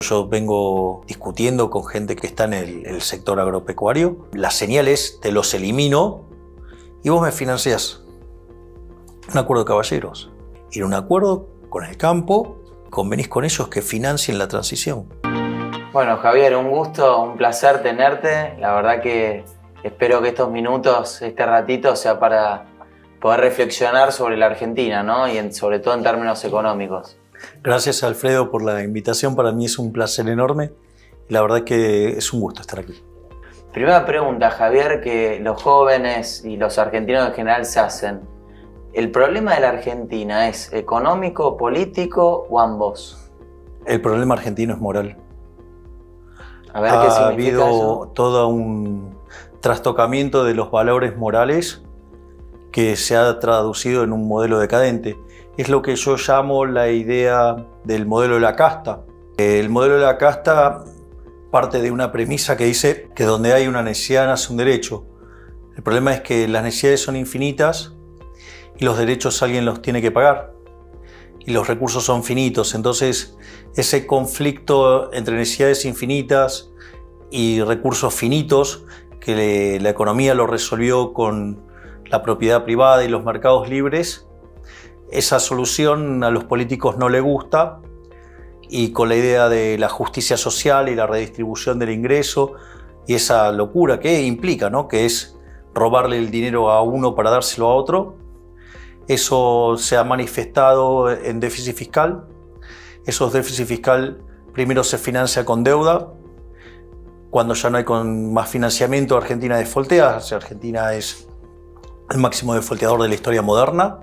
Yo vengo discutiendo con gente que está en el sector agropecuario. La señal es: te los elimino y vos me financiás. Un acuerdo de caballeros. Ir a un acuerdo con el campo, convenís con ellos que financien la transición. Bueno, Javier, un gusto, un placer tenerte. La verdad que espero que estos minutos, este ratito, sea para poder reflexionar sobre la Argentina, ¿no? Y sobre todo en términos económicos. Gracias, Alfredo, por la invitación. Para mí es un placer enorme y la verdad que es un gusto estar aquí. Primera pregunta, Javier, que los jóvenes y los argentinos en general se hacen. ¿El problema de la Argentina es económico, político o ambos? El problema argentino es moral. A ver, ¿qué significa Ha habido eso? todo un trastocamiento de los valores morales que se ha traducido en un modelo decadente. Es lo que yo llamo la idea del modelo de la casta. El modelo de la casta parte de una premisa que dice que donde hay una necesidad nace un derecho. El problema es que las necesidades son infinitas y los derechos alguien los tiene que pagar. Y los recursos son finitos. Entonces, ese conflicto entre necesidades infinitas y recursos finitos, que la economía lo resolvió con la propiedad privada y los mercados libres, esa solución a los políticos no le gusta, y con la idea de la justicia social y la redistribución del ingreso y esa locura que implica, ¿no? Que es robarle el dinero a uno para dárselo a otro. Eso se ha manifestado en déficit fiscal. Esos déficit fiscal primero se financia con deuda. Cuando ya no hay con más financiamiento, Argentina defaultea. O sea, Argentina es el máximo defaulteador de la historia moderna.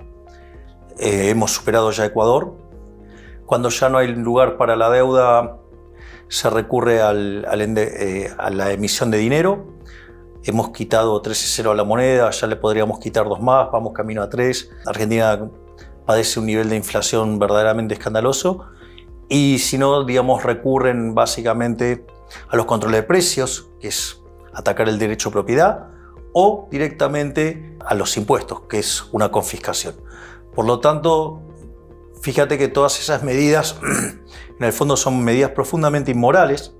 Hemos superado ya a Ecuador. Cuando ya no hay lugar para la deuda, se recurre a la emisión de dinero. Hemos quitado 13,0 a la moneda, ya le podríamos quitar 2 más, vamos camino a 3. Argentina padece un nivel de inflación verdaderamente escandaloso. Y si no, digamos, recurren básicamente a los controles de precios, que es atacar el derecho a propiedad, o directamente a los impuestos, que es una confiscación. Por lo tanto, fíjate que todas esas medidas, en el fondo, son medidas profundamente inmorales,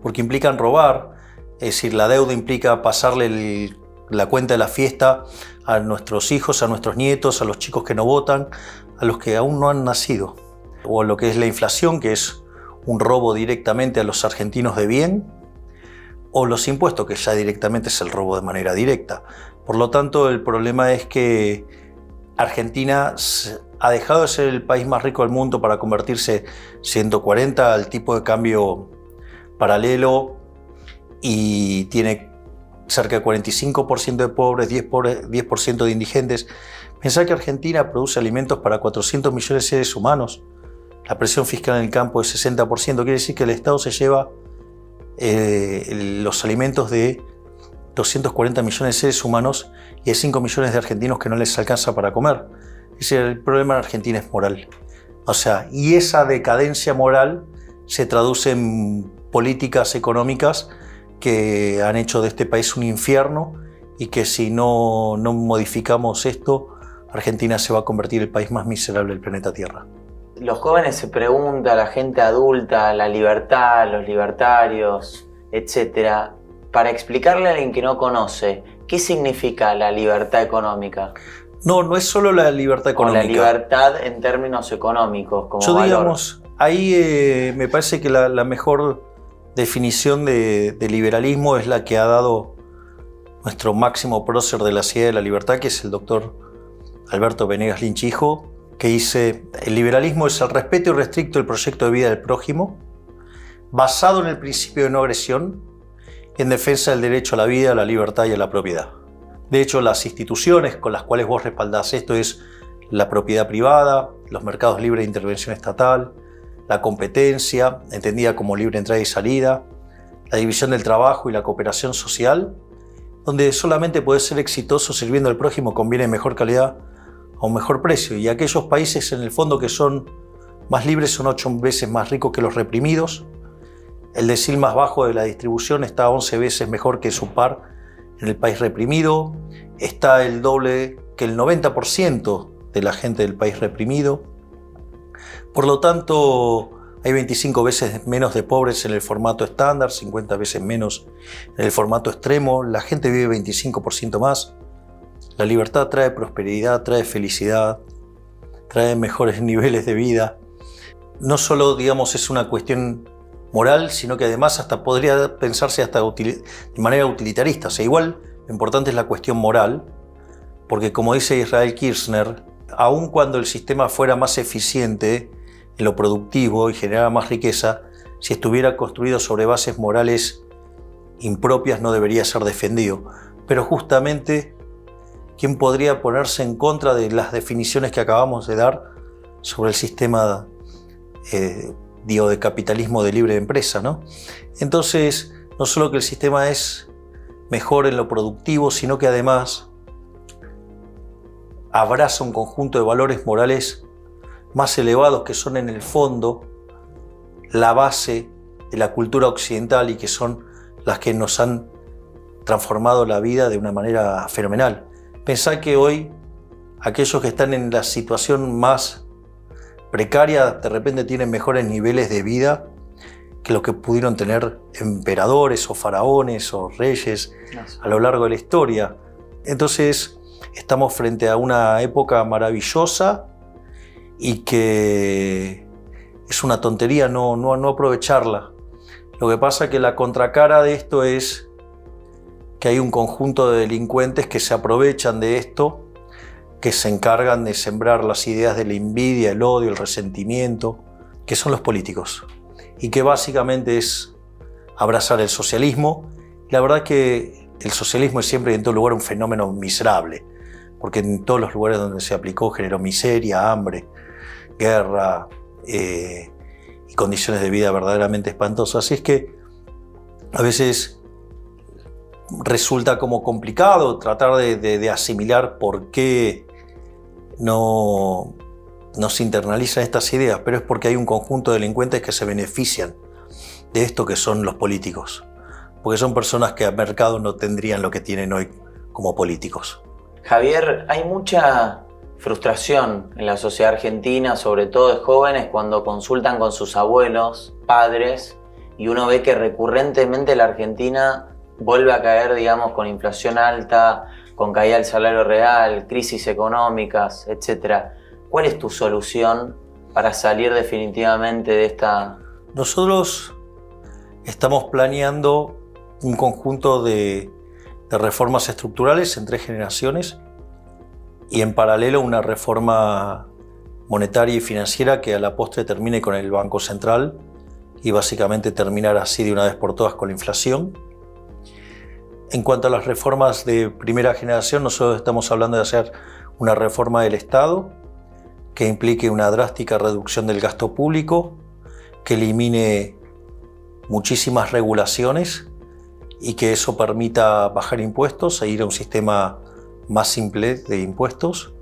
porque implican robar. Es decir, la deuda implica pasarle la cuenta de la fiesta a nuestros hijos, a nuestros nietos, a los chicos que no votan, a los que aún no han nacido. O lo que es la inflación, que es un robo directamente a los argentinos de bien, o los impuestos, que ya directamente es el robo de manera directa. Por lo tanto, el problema es que Argentina ha dejado de ser el país más rico del mundo para convertirse 140 al tipo de cambio paralelo, y tiene cerca de 45% de pobres, 10% de indigentes. Pensar que Argentina produce alimentos para 400 millones de seres humanos. La presión fiscal en el campo es 60%. Quiere decir que el Estado se lleva los alimentos de 240 millones de seres humanos y hay 5 millones de argentinos que no les alcanza para comer. Es decir, el problema en Argentina es moral. O sea, y esa decadencia moral se traduce en políticas económicas que han hecho de este país un infierno, y que si no modificamos esto, Argentina se va a convertir en el país más miserable del planeta Tierra. Los jóvenes se preguntan, la gente adulta, la libertad, los libertarios, etc. Para explicarle a alguien que no conoce, ¿qué significa la libertad económica? No es solo la libertad económica. O la libertad en términos económicos, como Yo, valor. digamos, ahí me parece que la mejor definición de liberalismo es la que ha dado nuestro máximo prócer de la ciudad de la libertad, que es el doctor Alberto Venegas Lynch hijo, que dice: el liberalismo es el respeto irrestricto del proyecto de vida del prójimo, basado en el principio de no agresión y en defensa del derecho a la vida, a la libertad y a la propiedad. De hecho, las instituciones con las cuales vos respaldás esto es la propiedad privada, los mercados libres de intervención estatal, la competencia, entendida como libre entrada y salida, la división del trabajo y la cooperación social, donde solamente podés ser exitoso sirviendo al prójimo con bienes de mejor calidad a un mejor precio. Y aquellos países, en el fondo, que son más libres son 8 veces más ricos que los reprimidos. El decil más bajo de la distribución está 11 veces mejor que su par en el país reprimido. Está el doble que el 90% de la gente del país reprimido. Por lo tanto, Hay 25 veces menos de pobres en el formato estándar, 50 veces menos en el formato extremo. La gente vive 25% más. La libertad trae prosperidad, trae felicidad, trae mejores niveles de vida. No solo, digamos, es una cuestión moral, sino que además hasta podría pensarse hasta de manera utilitarista. O sea, igual lo importante es la cuestión moral, porque como dice Israel Kirzner, aun cuando el sistema fuera más eficiente en lo productivo y generara más riqueza, si estuviera construido sobre bases morales impropias no debería ser defendido. Pero justamente, ¿quién podría ponerse en contra de las definiciones que acabamos de dar sobre el sistema de capitalismo de libre empresa, ¿no? Entonces, no solo que el sistema es mejor en lo productivo, sino que además abraza un conjunto de valores morales más elevados que son en el fondo la base de la cultura occidental y que son las que nos han transformado la vida de una manera fenomenal. Pensá que hoy aquellos que están en la situación más precaria de repente tienen mejores niveles de vida que los que pudieron tener emperadores o faraones o reyes a lo largo de la historia. Entonces estamos frente a una época maravillosa y que es una tontería no aprovecharla. Lo que pasa es que la contracara de esto es que hay un conjunto de delincuentes que se aprovechan de esto, que se encargan de sembrar las ideas de la envidia, el odio, el resentimiento, que son los políticos, y que básicamente es abrazar el socialismo. La verdad es que el socialismo es siempre y en todo lugar un fenómeno miserable, porque en todos los lugares donde se aplicó generó miseria, hambre, guerra y condiciones de vida verdaderamente espantosas. Así es que a veces resulta como complicado tratar de asimilar por qué no se internalizan estas ideas, pero es porque hay un conjunto de delincuentes que se benefician de esto, que son los políticos, porque son personas que a mercado no tendrían lo que tienen hoy como políticos. Javier, hay mucha frustración en la sociedad argentina, sobre todo de jóvenes, cuando consultan con sus abuelos, padres, y uno ve que recurrentemente la Argentina vuelve a caer, digamos, con inflación alta, con caída del salario real, crisis económicas, etc. ¿Cuál es tu solución para salir definitivamente de esta? Nosotros estamos planeando un conjunto de reformas estructurales en 3 generaciones y en paralelo una reforma monetaria y financiera que a la postre termine con el Banco Central y básicamente terminar así de una vez por todas con la inflación. En cuanto a las reformas de primera generación, nosotros estamos hablando de hacer una reforma del Estado que implique una drástica reducción del gasto público, que elimine muchísimas regulaciones y que eso permita bajar impuestos e ir a un sistema más simple de impuestos.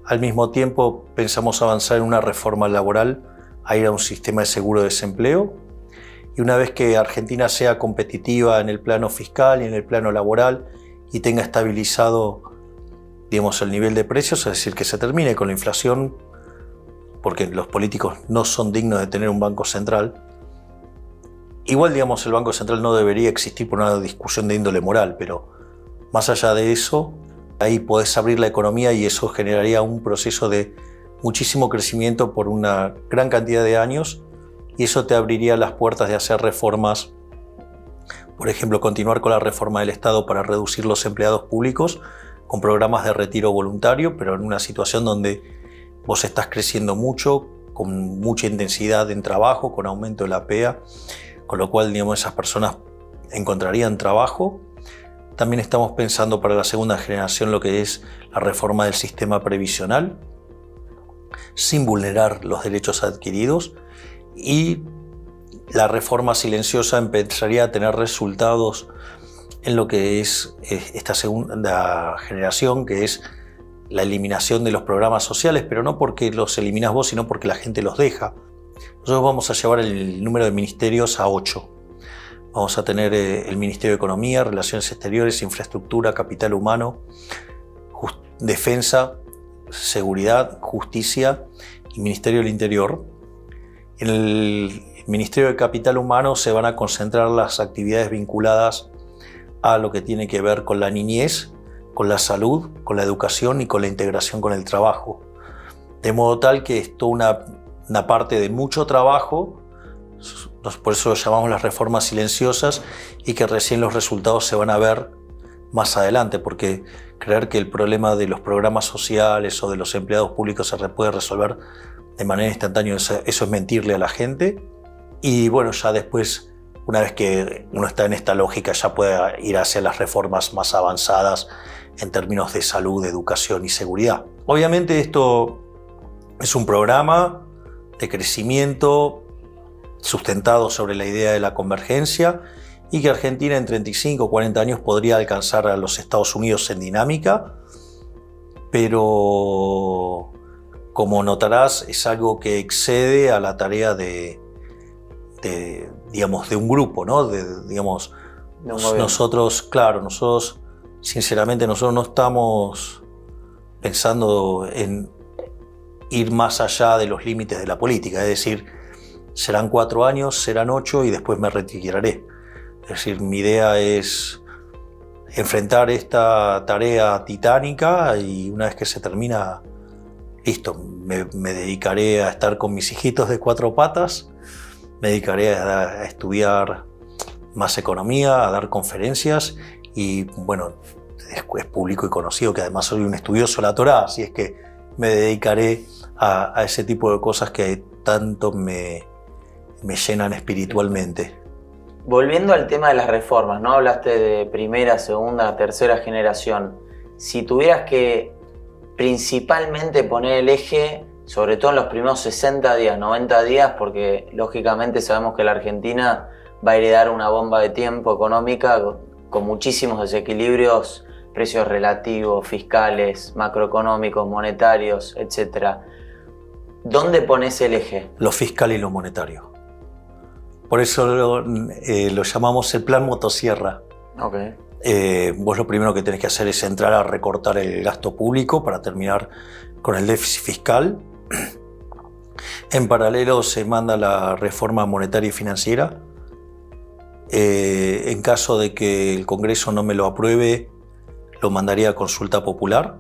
Al mismo tiempo pensamos avanzar en una reforma laboral a ir a un sistema de seguro de desempleo. Y una vez que Argentina sea competitiva en el plano fiscal y en el plano laboral y tenga estabilizado, digamos, el nivel de precios, es decir, que se termine con la inflación, porque los políticos no son dignos de tener un banco central. Igual, digamos, el Banco Central no debería existir por una discusión de índole moral, pero más allá de eso, ahí podés abrir la economía y eso generaría un proceso de muchísimo crecimiento por una gran cantidad de años y eso te abriría las puertas de hacer reformas, por ejemplo, continuar con la reforma del Estado para reducir los empleados públicos con programas de retiro voluntario, pero en una situación donde vos estás creciendo mucho, con mucha intensidad en trabajo, con aumento de la PEA, con lo cual, digamos, esas personas encontrarían trabajo. También estamos pensando para la segunda generación lo que es la reforma del sistema previsional, sin vulnerar los derechos adquiridos, y la reforma silenciosa empezaría a tener resultados en lo que es esta segunda generación, que es la eliminación de los programas sociales, pero no porque los eliminas vos, sino porque la gente los deja. Nosotros vamos a llevar el número de ministerios a 8. Vamos a tener el Ministerio de Economía, Relaciones Exteriores, Infraestructura, Capital Humano, Defensa, Seguridad, Justicia y Ministerio del Interior. En el Ministerio de Capital Humano se van a concentrar las actividades vinculadas a lo que tiene que ver con la niñez, con la salud, con la educación y con la integración con el trabajo. De modo tal que es toda una parte de mucho trabajo, por eso lo llamamos las reformas silenciosas, y que recién los resultados se van a ver más adelante, porque creer que el problema de los programas sociales o de los empleados públicos se puede resolver de manera instantánea, eso es mentirle a la gente. Y bueno, ya después, una vez que uno está en esta lógica, ya puede ir hacia las reformas más avanzadas en términos de salud, educación y seguridad. Obviamente esto es un programa de crecimiento sustentado sobre la idea de la convergencia y que Argentina en 35 o 40 años podría alcanzar a los Estados Unidos en dinámica, pero como notarás es algo que excede a la tarea de un grupo, ¿no? Nosotros sinceramente no estamos pensando en ir más allá de los límites de la política, es decir, serán 4 años, serán 8 y después me retiraré. Es decir, mi idea es enfrentar esta tarea titánica y una vez que se termina, listo, me dedicaré a estar con mis hijitos de 4 patas, me dedicaré a estudiar más economía, a dar conferencias y bueno, es público y conocido que además soy un estudioso de la Torá, así es que me dedicaré a ese tipo de cosas que tanto me llenan espiritualmente. Volviendo al tema de las reformas, ¿no? Hablaste de primera, segunda, tercera generación. Si tuvieras que principalmente poner el eje, sobre todo en los primeros 60 días, 90 días, porque lógicamente sabemos que la Argentina va a heredar una bomba de tiempo económica con muchísimos desequilibrios, precios relativos, fiscales, macroeconómicos, monetarios, etc. ¿Dónde pones el eje? Lo fiscal y lo monetario. Por eso lo llamamos el plan motosierra. Okay. Vos lo primero que tenés que hacer es entrar a recortar el gasto público para terminar con el déficit fiscal. En paralelo se manda la reforma monetaria y financiera. En caso de que el Congreso no me lo apruebe, lo mandaría a consulta popular.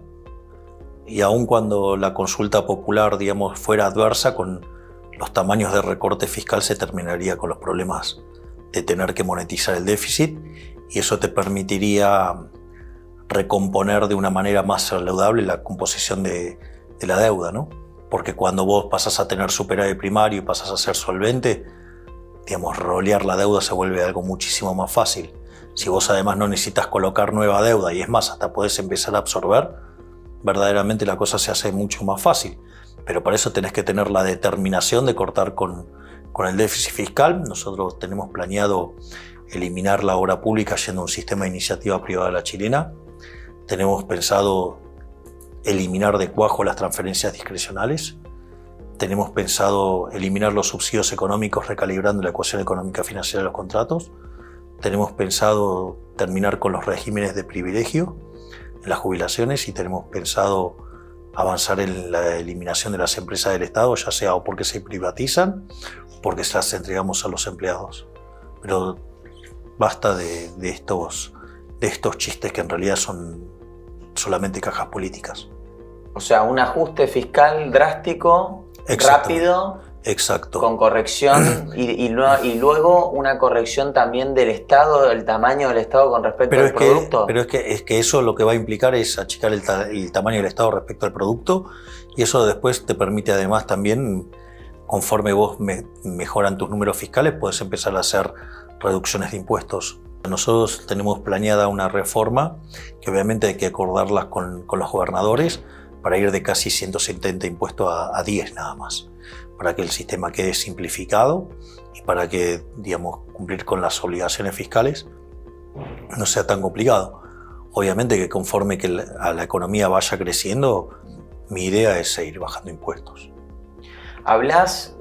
Y aun cuando la consulta popular, fuera adversa, con los tamaños de recorte fiscal se terminaría con los problemas de tener que monetizar el déficit y eso te permitiría recomponer de una manera más saludable la composición de la deuda, ¿no? Porque cuando vos pasas a tener superávit primario y pasas a ser solvente, rolear la deuda se vuelve algo muchísimo más fácil. Si vos además no necesitas colocar nueva deuda y es más, hasta podés empezar a absorber, verdaderamente la cosa se hace mucho más fácil. Pero para eso tenés que tener la determinación de cortar con el déficit fiscal. Nosotros tenemos planeado eliminar la obra pública yendo a un sistema de iniciativa privada a la chilena. Tenemos pensado eliminar de cuajo las transferencias discrecionales. Tenemos pensado eliminar los subsidios económicos recalibrando la ecuación económica financiera de los contratos. Tenemos pensado terminar con los regímenes de privilegio en las jubilaciones y tenemos pensado avanzar en la eliminación de las empresas del Estado, ya sea o porque se privatizan o porque se las entregamos a los empleados. Pero basta de estos chistes que en realidad son solamente cajas políticas. O sea, un ajuste fiscal drástico, rápido, exacto, con corrección y luego una corrección también del Estado, del tamaño del Estado con respecto al producto. Pero es que eso lo que va a implicar es achicar el tamaño del Estado respecto al producto y eso después te permite además también, conforme vos mejoran tus números fiscales, puedes empezar a hacer reducciones de impuestos. Nosotros tenemos planeada una reforma que obviamente hay que acordarlas con los gobernadores para ir de casi 170 impuestos a 10 nada más, para que el sistema quede simplificado y para que, cumplir con las obligaciones fiscales no sea tan complicado. Obviamente que conforme que la economía vaya creciendo, mi idea es seguir bajando impuestos.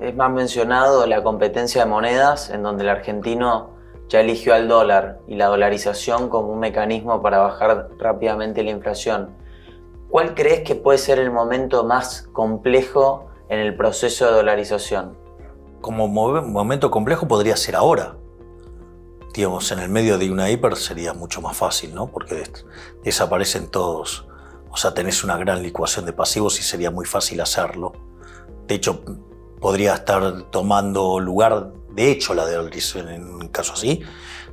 Es más mencionado la competencia de monedas, en donde el argentino ya eligió al dólar y la dolarización como un mecanismo para bajar rápidamente la inflación. ¿Cuál crees que puede ser el momento más complejo en el proceso de dolarización? como momento complejo podría ser ahora. Digamos, en el medio de una hiper sería mucho más fácil, ¿no? Porque desaparecen todos. O sea, tenés una gran licuación de pasivos y sería muy fácil hacerlo. De hecho, podría estar tomando lugar, de hecho, la dolarización en un caso así,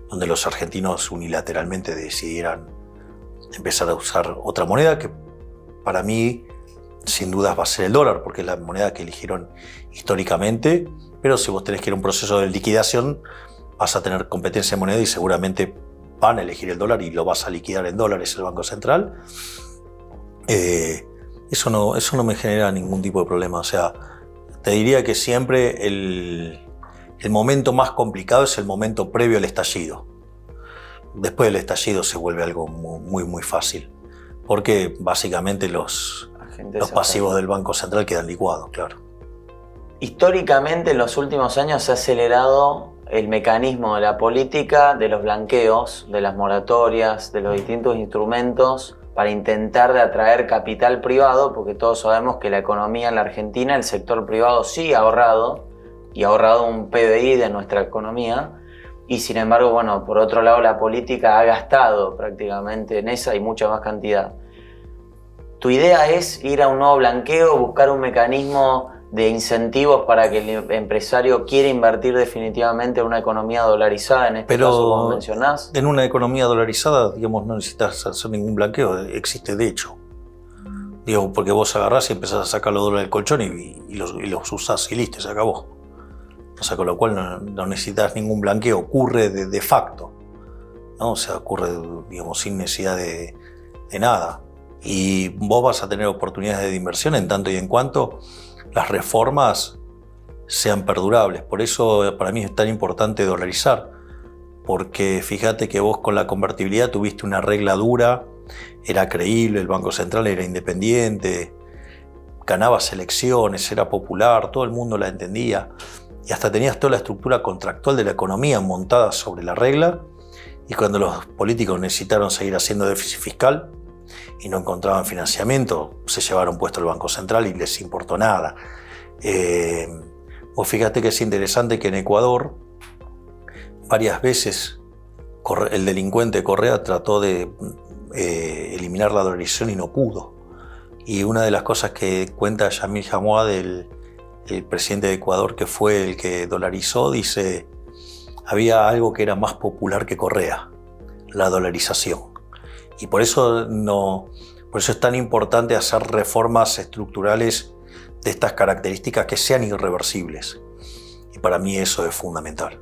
donde los argentinos unilateralmente decidieran empezar a usar otra moneda que para mí sin dudas va a ser el dólar, porque es la moneda que eligieron históricamente, pero si vos tenés que ir a un proceso de liquidación vas a tener competencia de moneda y seguramente van a elegir el dólar y lo vas a liquidar en dólares el Banco Central. Eso no me genera ningún tipo de problema. O sea, te diría que siempre el momento más complicado es el momento previo al estallido. Después del estallido se vuelve algo muy, muy fácil, porque básicamente los pasivos del Banco Central quedan licuados, claro. Históricamente, en los últimos años se ha acelerado el mecanismo de la política, de los blanqueos, de las moratorias, de los distintos instrumentos para intentar de atraer capital privado, porque todos sabemos que la economía en la Argentina, el sector privado sí ha ahorrado, y ha ahorrado un PBI de nuestra economía, y sin embargo, bueno, por otro lado la política ha gastado prácticamente en esa y mucha más cantidad. ¿Tu idea es ir a un nuevo blanqueo, buscar un mecanismo de incentivos para que el empresario quiera invertir definitivamente en una economía dolarizada, en este caso, como mencionás? En una economía dolarizada, digamos, no necesitas hacer ningún blanqueo, existe de hecho. Digo, porque vos agarrás y empezás a sacar los dólares del colchón y los usás y listo, se acabó. O sea, con lo cual no necesitas ningún blanqueo, ocurre de facto, ¿no? O sea, ocurre, digamos, sin necesidad de nada. Y vos vas a tener oportunidades de inversión en tanto y en cuanto las reformas sean perdurables. Por eso para mí es tan importante dolarizar, porque fíjate que vos con la convertibilidad tuviste una regla dura, era creíble, el Banco Central era independiente, ganabas elecciones, era popular, todo el mundo la entendía y hasta tenías toda la estructura contractual de la economía montada sobre la regla, y cuando los políticos necesitaron seguir haciendo déficit fiscal y no encontraban financiamiento, se llevaron puesto el Banco Central y les importó nada. Vos fíjate que es interesante que en Ecuador varias veces el delincuente Correa trató de eliminar la dolarización y no pudo. Y una de las cosas que cuenta Jamil Jamouad, el presidente de Ecuador, que fue el que dolarizó, dice: había algo que era más popular que Correa, la dolarización. Y por eso es tan importante hacer reformas estructurales de estas características que sean irreversibles. Y para mí eso es fundamental.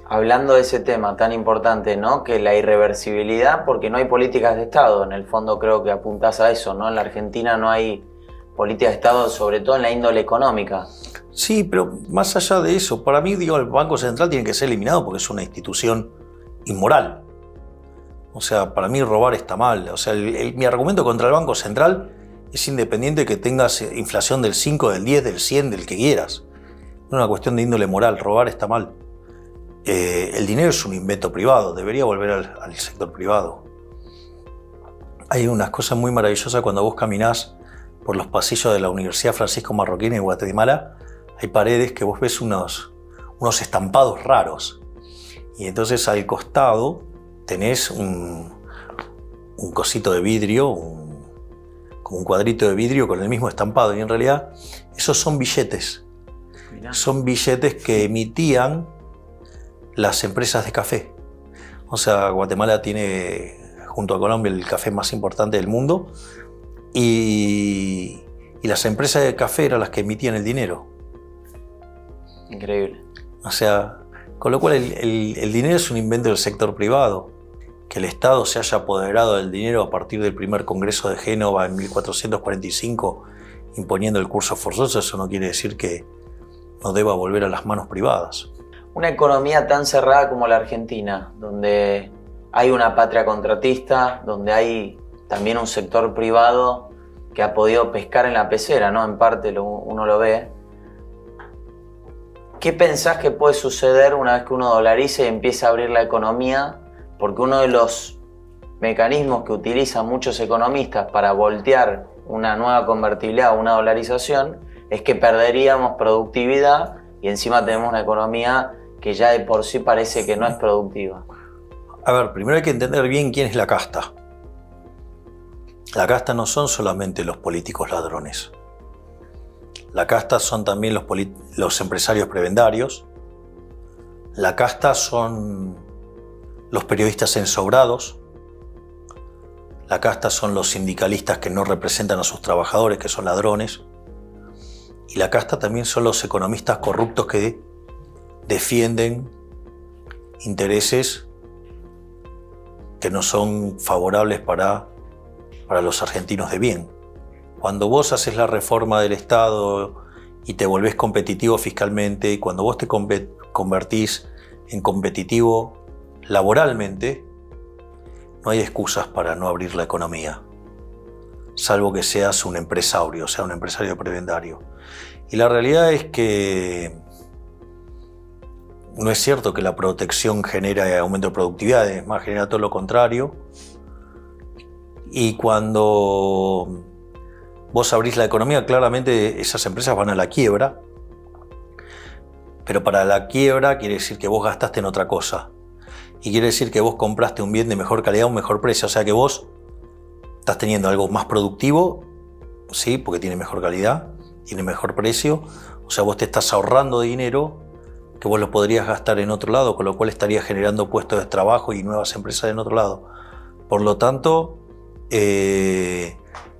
Hablando de ese tema tan importante, ¿no? Que la irreversibilidad, porque no hay políticas de Estado, en el fondo creo que apuntás a eso, ¿no? En la Argentina no hay políticas de Estado, sobre todo en la índole económica. Sí, pero más allá de eso, para mí, digo, el Banco Central tiene que ser eliminado porque es una institución inmoral. O sea, para mí robar está mal. O sea, mi argumento contra el Banco Central es independiente que tengas inflación del 5, del 10, del 100, del que quieras. Es una cuestión de índole moral, robar está mal. El dinero es un invento privado, debería volver al sector privado. Hay unas cosas muy maravillosas cuando vos caminás por los pasillos de la Universidad Francisco Marroquín en Guatemala. Hay paredes que vos ves unos estampados raros. Y entonces al costado tenés un cosito de vidrio, como un cuadrito de vidrio con el mismo estampado, y en realidad esos son billetes. Mirá. Son billetes que emitían las empresas de café. O sea, Guatemala tiene, junto a Colombia, el café más importante del mundo, y las empresas de café eran las que emitían el dinero. Increíble. O sea, con lo cual el dinero es un invento del sector privado. Que el Estado se haya apoderado del dinero a partir del primer Congreso de Génova en 1445, imponiendo el curso forzoso, eso no quiere decir que no deba volver a las manos privadas. Una economía tan cerrada como la Argentina, donde hay una patria contratista, donde hay también un sector privado que ha podido pescar en la pecera, ¿no? En parte uno lo ve. ¿Qué pensás que puede suceder una vez que uno dolarice y empiece a abrir la economía? Porque uno de los mecanismos que utilizan muchos economistas para voltear una nueva convertibilidad o una dolarización es que perderíamos productividad y encima tenemos una economía que ya de por sí parece que no es productiva. A ver, primero hay que entender bien quién es la casta. La casta no son solamente los políticos ladrones. La casta son también los empresarios prebendarios. La casta son los periodistas ensobrados. La casta son los sindicalistas que no representan a sus trabajadores, que son ladrones. Y la casta también son los economistas corruptos que defienden intereses que no son favorables para los argentinos de bien. Cuando vos haces la reforma del Estado y te volvés competitivo fiscalmente, y cuando vos te convertís en competitivo laboralmente, no hay excusas para no abrir la economía, salvo que seas un empresario, o sea, un empresario prebendario. Y la realidad es que no es cierto que la protección genera aumento de productividad, es más, genera todo lo contrario. Y cuando vos abrís la economía, claramente esas empresas van a la quiebra, pero para la quiebra quiere decir que vos gastaste en otra cosa. Y quiere decir que vos compraste un bien de mejor calidad a un mejor precio. O sea que vos estás teniendo algo más productivo, sí, porque tiene mejor calidad, tiene mejor precio. O sea, vos te estás ahorrando dinero que vos lo podrías gastar en otro lado, con lo cual estarías generando puestos de trabajo y nuevas empresas en otro lado. Por lo tanto,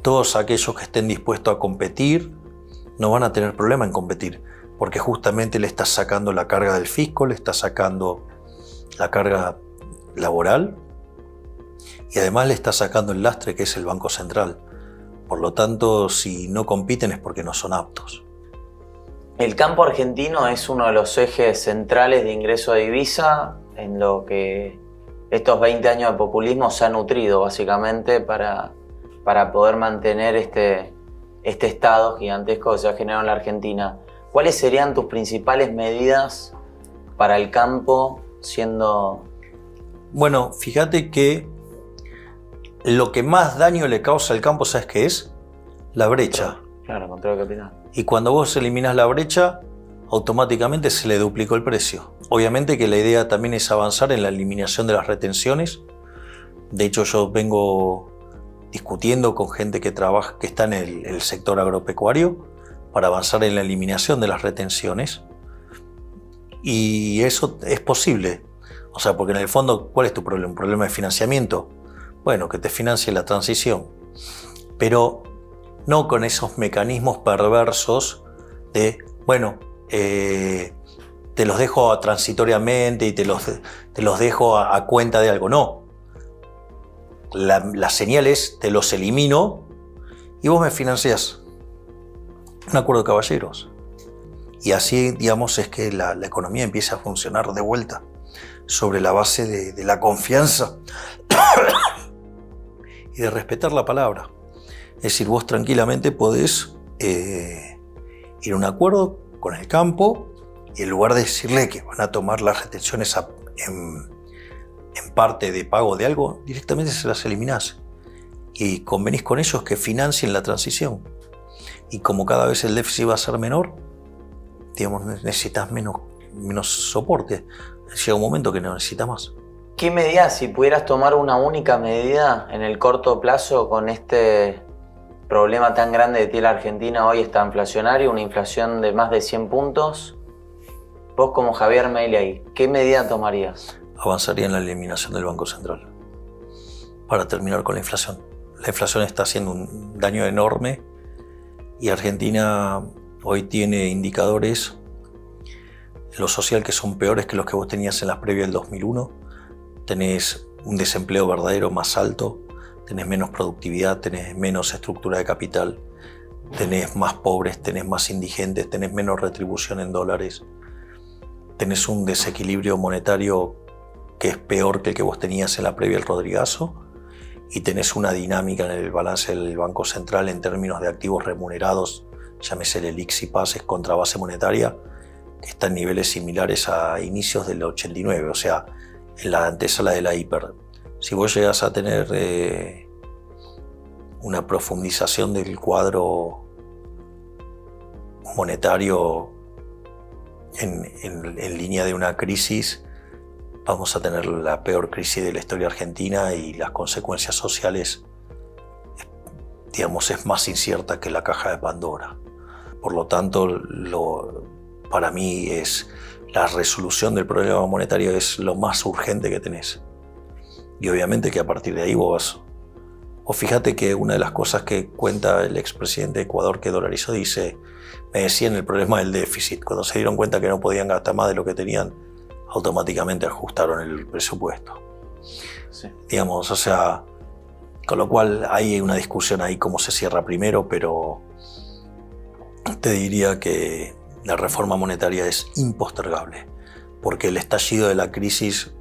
todos aquellos que estén dispuestos a competir no van a tener problema en competir, porque justamente le estás sacando la carga del fisco, le estás sacando la carga laboral y además le estás sacando el lastre que es el Banco Central. Por lo tanto, si no compiten es porque no son aptos. El campo argentino es uno de los ejes centrales de ingreso de divisa en lo que estos 20 años de populismo se ha nutrido básicamente para poder mantener este estado gigantesco que se ha generado en la Argentina. ¿Cuáles serían tus principales medidas para el campo siendo...? Bueno, fíjate que lo que más daño le causa al campo, ¿sabes qué es? La brecha. Claro, control de capital. Y cuando vos eliminas la brecha, automáticamente se le duplicó el precio. Obviamente que la idea también es avanzar en la eliminación de las retenciones. De hecho, yo vengo discutiendo con gente que está en el sector agropecuario para avanzar en la eliminación de las retenciones. Y eso es posible. O sea, porque en el fondo, ¿cuál es tu problema? ¿Un problema de financiamiento? Bueno, que te financie la transición. Pero no con esos mecanismos perversos de, bueno, te los dejo transitoriamente y te los dejo a cuenta de algo. No. La señal es, te los elimino y vos me financiás. Un acuerdo de caballeros. Y así, digamos, es que la economía empieza a funcionar de vuelta sobre la base de la confianza y de respetar la palabra. Es decir, vos tranquilamente podés ir a un acuerdo con el campo y en lugar de decirle que van a tomar las retenciones en parte de pago de algo, directamente se las eliminás. Y convenís con ellos que financien la transición. Y como cada vez el déficit va a ser menor, digamos, necesitas menos soporte. Llega un momento que no necesitas más. ¿Qué medidas, si pudieras tomar una única medida en el corto plazo con este problema tan grande que tiene la Argentina hoy, está inflacionario, una inflación de más de 100 puntos? Vos como Javier Milei, ¿qué medida tomarías? Avanzaría en la eliminación del Banco Central para terminar con la inflación. La inflación está haciendo un daño enorme y Argentina hoy tiene indicadores en lo social que son peores que los que vos tenías en las previas del 2001. Tenés un desempleo verdadero más alto, tenés menos productividad, tenés menos estructura de capital, tenés más pobres, tenés más indigentes, tenés menos retribución en dólares, tenés un desequilibrio monetario que es peor que el que vos tenías en la previa del Rodrigazo y tenés una dinámica en el balance del Banco Central en términos de activos remunerados, llámese el IPSAS contra base monetaria, que está en niveles similares a inicios del 89, o sea, en la antesala de la hiper. Si vos llegás a tener una profundización del cuadro monetario en línea de una crisis, vamos a tener la peor crisis de la historia argentina y las consecuencias sociales, digamos, es más incierta que la caja de Pandora. Por lo tanto, para mí la resolución del problema monetario es lo más urgente que tenés. Y obviamente que a partir de ahí vos fíjate que una de las cosas que cuenta el expresidente de Ecuador que dolarizó dice, me decían el problema del déficit. Cuando se dieron cuenta que no podían gastar más de lo que tenían, automáticamente ajustaron el presupuesto. Sí. Digamos, o sea, con lo cual hay una discusión ahí cómo se cierra primero, pero te diría que la reforma monetaria es impostergable, porque el estallido de la crisis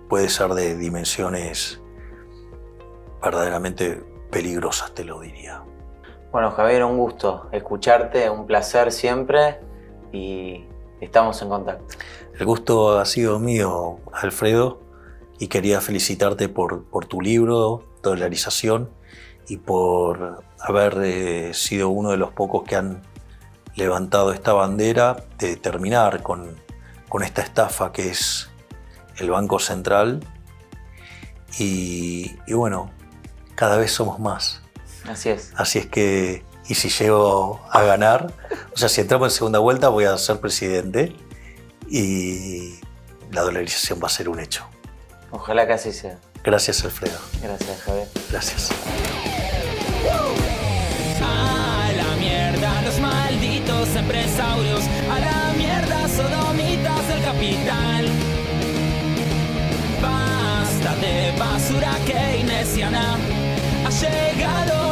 puede ser de dimensiones verdaderamente peligrosas, te lo diría. Bueno, Javier, un gusto escucharte, un placer siempre y estamos en contacto. El gusto ha sido mío, Alfredo, y quería felicitarte por tu libro, Dolarización, y por haber sido uno de los pocos que han levantado esta bandera de terminar con esta estafa que es el Banco Central. Y bueno, cada vez somos más. Así es. Así es que, y si llego a ganar, o sea, si entramos en segunda vuelta voy a ser presidente y la dolarización va a ser un hecho. Ojalá que así sea. Gracias, Alfredo. Gracias, Javier. Gracias. A la mierda los malditos empresarios, a la mierda sodomitas del capital. Basta de basura keynesiana, ha llegado